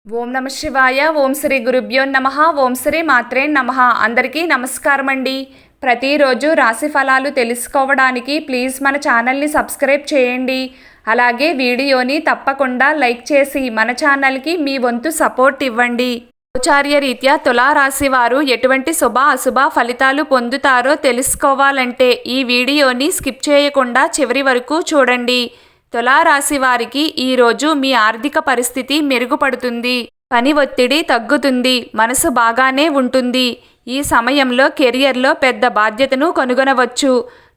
ఓం నమ శివాయ. ఓం శ్రీ గురుభ్యో నమః. ఓం శ్రీ మాత్రే నమః. అందరికీ నమస్కారం అండి. ప్రతిరోజు రాశి ఫలాలు తెలుసుకోవడానికి ప్లీజ్ మన ఛానల్ని సబ్స్క్రైబ్ చేయండి. అలాగే వీడియోని తప్పకుండా లైక్ చేసి మన ఛానల్కి మీ వంతు సపోర్ట్ ఇవ్వండి. గోచార్య రీత్యా తులారాశి వారు ఎటువంటి శుభ అశుభ ఫలితాలు పొందుతారో తెలుసుకోవాలంటే ఈ వీడియోని స్కిప్ చేయకుండా చివరి వరకు చూడండి. తులారాశి వారికి ఈరోజు మీ ఆర్థిక పరిస్థితి మెరుగుపడుతుంది. పని ఒత్తిడి తగ్గుతుంది. మనసు బాగానే ఉంటుంది. ఈ సమయంలో కెరియర్లో పెద్ద బాధ్యతను కనుగొనవచ్చు.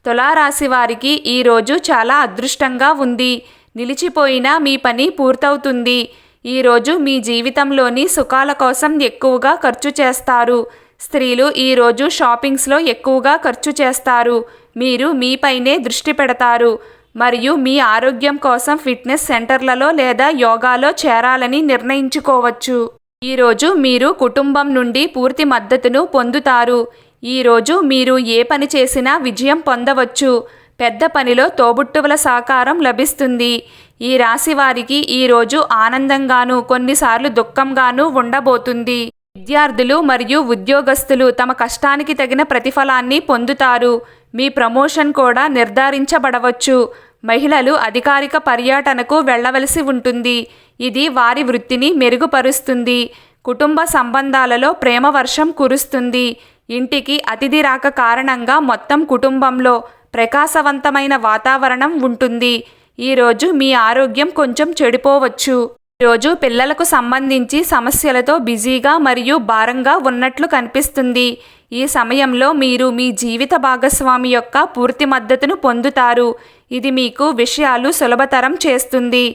తులారాశి వారికి ఈరోజు చాలా అదృష్టంగా ఉంది. నిలిచిపోయిన మీ పని పూర్తవుతుంది. ఈరోజు మీ జీవితంలోని సుఖాల కోసం ఎక్కువగా ఖర్చు చేస్తారు. స్త్రీలు ఈరోజు షాపింగ్స్లో ఎక్కువగా ఖర్చు చేస్తారు. మీరు మీపైనే దృష్టి పెడతారు మరియు మీ ఆరోగ్యం కోసం ఫిట్నెస్ సెంటర్లలో లేదా యోగాలో చేరాలని నిర్ణయించుకోవచ్చు. ఈరోజు మీరు కుటుంబం నుండి పూర్తి మద్దతును పొందుతారు. ఈరోజు మీరు ఏ పని చేసినా విజయం పొందవచ్చు. పెద్ద పనిలో తోబుట్టువుల సహకారం లభిస్తుంది. ఈ రాశి వారికి ఈరోజు ఆనందంగాను కొన్నిసార్లు దుఃఖంగాను ఉండబోతుంది. విద్యార్థులు మరియు ఉద్యోగస్తులు తమ కష్టానికి తగిన ప్రతిఫలాన్ని పొందుతారు. మీ ప్రమోషన్ కూడా నిర్ధారించబడవచ్చు. మహిళలు అధికారిక పర్యటనకు వెళ్ళవలసి ఉంటుంది. ఇది వారి వృత్తిని మెరుగుపరుస్తుంది. కుటుంబ సంబంధాలలో ప్రేమ వర్షం కురుస్తుంది. ఇంటికి అతిథి రాక కారణంగా మొత్తం కుటుంబంలో ప్రకాశవంతమైన వాతావరణం ఉంటుంది. ఈరోజు మీ ఆరోగ్యం కొంచెం చెడిపోవచ్చు. ఈరోజు పిల్లలకు సంబంధించి సమస్యలతో బిజీగా మరియు భారంగా ఉన్నట్లు కనిపిస్తుంది. ఈ సమయంలో మీరు మీ జీవిత భాగస్వామి యొక్క పూర్తి మద్దతును పొందుతారు. ఇది మీకు విషయాలు సులభతరం చేస్తుంది.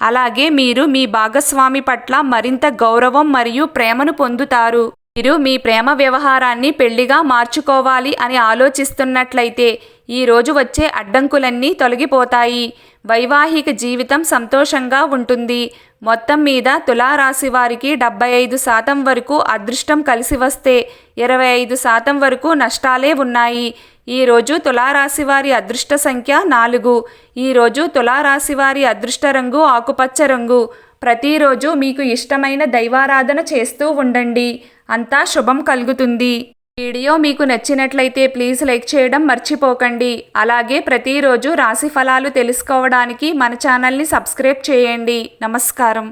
అలాగే మీరు మీ భాగస్వామి పట్ల మరింత గౌరవం మరియు ప్రేమను పొందుతారు. మీరు మీ ప్రేమ వ్యవహారాన్ని పెళ్లిగా మార్చుకోవాలి అని ఆలోచిస్తున్నట్లయితే ఈరోజు వచ్చే అడ్డంకులన్నీ తొలగిపోతాయి. వైవాహిక జీవితం సంతోషంగా ఉంటుంది. మొత్తం మీద తులారాశి వారికి 75% వరకు అదృష్టం కలిసి వస్తే 25% వరకు నష్టాలే ఉన్నాయి. ఈరోజు తులారాశి వారి అదృష్ట సంఖ్య 4. ఈరోజు తులారాశి వారి అదృష్ట రంగు ఆకుపచ్చ రంగు. ప్రతిరోజు మీకు ఇష్టమైన దైవారాధన చేస్తూ ఉండండి. అంతా శుభం కలుగుతుంది. వీడియో మీకు నచ్చినట్లయితే ప్లీజ్ లైక్ చేయడం మర్చిపోకండి. అలాగే ప్రతిరోజు రాశి ఫలాలు తెలుసుకోవడానికి మన ఛానల్ని సబ్స్క్రైబ్ చేయండి. నమస్కారం.